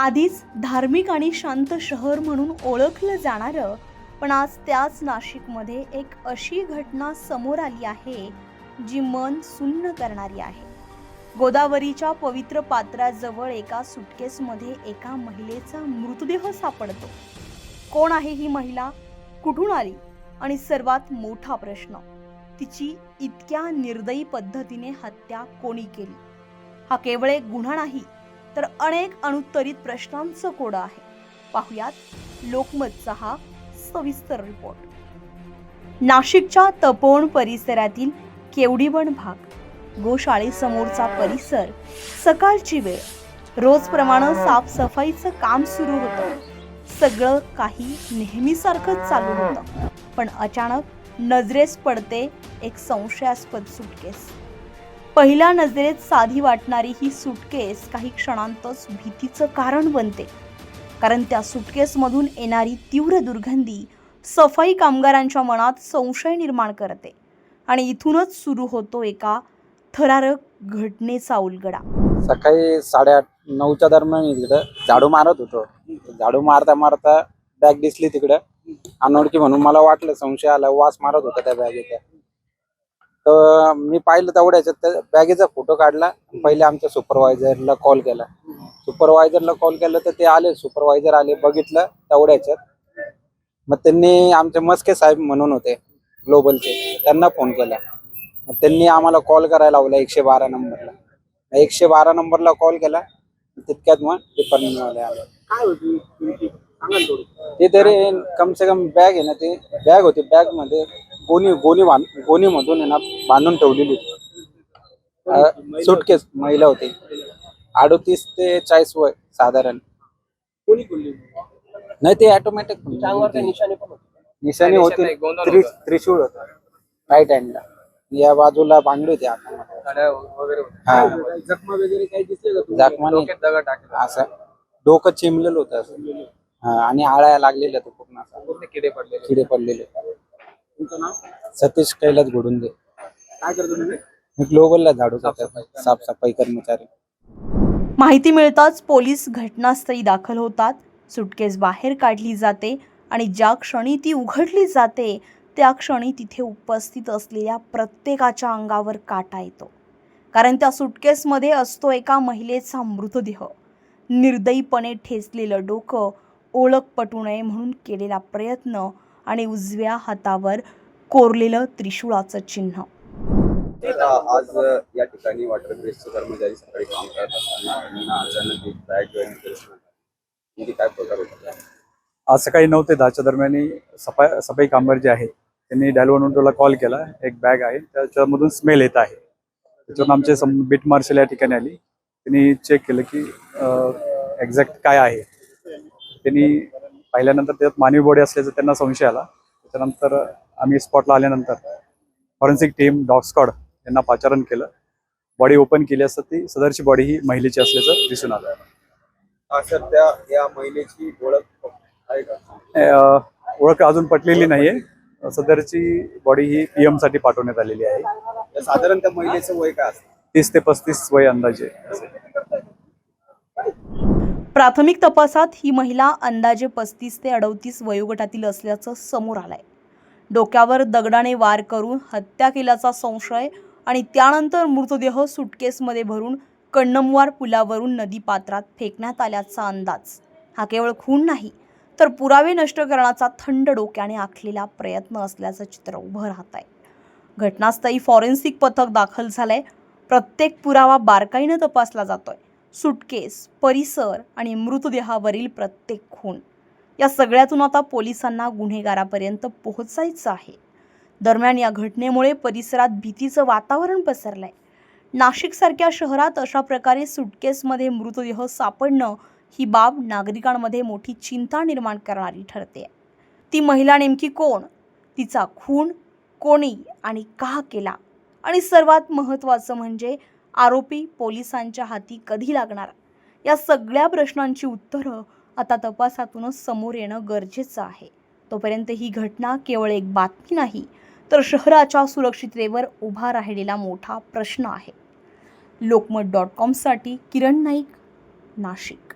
आधीच धार्मिक आणि शांत शहर म्हणून ओळखलं जाणारं, पण आज त्याच नाशिकमध्ये एक अशी घटना समोर आली आहे जी मन सुन्न करणारी आहे। गोदावरीच्या पवित्र पात्राजवळ एका सुटकेसमध्ये एका महिलेचा मृतदेह सापडतो। कोण आहे ही महिला, कुठून आली आणि सर्वात मोठा प्रश्न, तिची इतक्या निर्दयी पद्धतीने हत्या कोणी केली? हा केवळ एक गुन्हा नाही तर अनेक अनुत्तरित प्रश्नांचं कोडं आहे। पाहुयात लोकमतचा हा सविस्तर रिपोर्ट। नाशिकच्या तपोवन परिसरातील केवडीवन भाग, गोशाळेसमोरचा परिसर, सकाळची वेळ, रोजप्रमाणे साफसफाईचं काम सुरू होतं। सगळं काही नेहमीसारखंच चालू होतं, पण अचानक नजरेस पडते एक संशयास्पद सुटकेस। पहिल्या नजरेत साधी वाटणारी ही सुटकेस काही क्षणांतच भीतीचं कारण बनते, कारण त्या सुटकेसमधून येणारी तीव्र दुर्गंधी सफाई कामगारांच्या मनात संशय निर्माण करते आणि इथूनच सुरू होतो एका थरारक घटनेचा उलगडा। सकाळी 8:30-9च्या दरम्यान तिकडं झाडू मारत होतो। झाडू मारता मारता बॅग दिसली तिकडं, अनोळखी म्हणून मला वाटलं, संशय आला, वास मारत होता त्या बॅगेचा। तर मी पाहिलं तेवढ्याच्यात त्या बॅगेचा फोटो काढला, पहिले आमच्या सुपरवायझरला कॉल केला। सुपरवायझरला कॉल केला तर ते आले, सुपरवायझर आले, बघितलं तेवढ्याच्यात। मग त्यांनी आमचे मस्के साहेब म्हणून होते ग्लोबलचे, त्यांना फोन केला। मग त्यांनी आम्हाला कॉल करायला लावला 112 नंबरला। 112 नंबरला कॉल केला, तितक्यात मग डिपार्टमेंटवाले आले। काय होती ते तरी कम से कम बॅग आहे ना, ते बॅग होती, बॅग मध्ये गोणी मधून आहे ना बांधून ठेवलेली होती। सुटकेस महिला होती, 38 ते 40 वय साधारण। कोणी खोलली? नाही, ते ऑटोमॅटिक निशाणे पण होते। निशाणी होती, त्रिशूळ होता राईट हँडला, या बाजूला बांगडी होती हातामध्ये वगैरे हा। जखमा वगैरे काही दिसले का? जखमा नाही, असं डोकं चिमलेलं होतं असं। हा, आणि आळ्या लागलेल्या होत्या पूर्ण, असं किडे पडलेले। तुमचं नाव? सतीश कैलास घोडुंदे। काय करतो तुम्ही? मी ग्लोबलला झाडू साफसफाई कर्मचारी। माहिती मिळताच पोलीस घटनास्थळी दाखल होतात। सुटकेस बाहेर काढली जाते आणि ज्या क्षणी ती उघडली जाते त्या क्षणी तिथे उपस्थित असलेल्या प्रत्येकाच्या अंगावर काटा येतो, कारण त्या सुटकेसमध्ये असतो एका महिलेचा मृतदेह, निर्दयीपणे ठेचलेलं डोकं, ओळख पटू नये म्हणून केलेला प्रयत्न आणि उजव्या हातावर कोरलेलं त्रिशूळाचं चिन्ह। आज या ठिकाणी वॉटर ग्रेसचे कर्मचारी सकाळी काम करत असताना त्यांना अचानक एक बॅग जॉईन काय प्रकार होता? आज सकाळी 9 ते 10च्या दरम्यान सफाई कामगार जे आहेत त्यांनी डायल 112ला कॉल केला। एक बॅग आहे, त्याच्यामधून स्मेल येत आहे। त्याच्यावरून आमचे बीट मार्शल या ठिकाणी आली, त्यांनी चेक केलं की एक्झॅक्ट काय आहे। त्यांनी पाहिल्यानंतर त्यात मानवी बॉडी असल्याचा त्यांना संशय आला। त्याच्यानंतर आम्ही स्पॉटला आल्यानंतर फॉरेन्सिक टीम, डॉग स्क्वॉड यांना पाचारण केलं। बॉडी ओपन केली असता ती सदरची बॉडी ही महिलेची असल्याचं दिसून आलं। सर, त्या या महिलेची ओळख आहे का? ओळख अजून पटलेली नाहीये। सदरची बॉडी ही PM साठी पाठवण्यात आलेली आहे। साधारण त्या महिलेचं वय काय असतं? 30 ते 35 वय अंदाजे असेल। प्राथमिक तपासात ही महिला अंदाजे 35 ते 38 वयोगटातील असल्याचं समोर आलंय। डोक्यावर दगडाने वार करून हत्या केल्याचा संशय आणि त्यानंतर मृतदेह सुटकेसमध्ये भरून कन्नमवार पुलावरून नदीपात्रात फेकण्यात आल्याचा अंदाज। हा केवळ खून नाही तर पुरावे नष्ट करण्याचा थंड डोक्याने आखलेला प्रयत्न असल्याचं चित्र उभं राहत आहे। घटनास्थळी फॉरेन्सिक पथक दाखल झालंय। प्रत्येक पुरावा बारकाईनं तपासला जातोय। सुटकेस, परिसर आणि मृतदेहावरील प्रत्येक खून, या सगळ्यातून आता पोलिसांना गुन्हेगारापर्यंत पोहोचायचं आहे। दरम्यान या घटनेमुळे परिसरात भीतीचं वातावरण पसरलंय। नाशिकसारख्या शहरात अशा प्रकारे सुटकेसमध्ये मृतदेह सापडणं ही बाब नागरिकांमध्ये मोठी चिंता निर्माण करणारी ठरते। ती महिला नेमकी कोण, तिचा खून कोणी आणि का केला, आणि सर्वात महत्त्वाचं म्हणजे आरोपी पोलिसांच्या हाती कधी लागणार, या सगळ्या प्रश्नांची उत्तरं आता तपासातूनच समोर येणं गरजेचं आहे। तोपर्यंत ही घटना केवळ एक बातमी नाही तर शहराच्या सुरक्षिततेवर उभा राहिलेला मोठा प्रश्न आहे। लोकमत.com साठी किरण नाईक, नाशिक।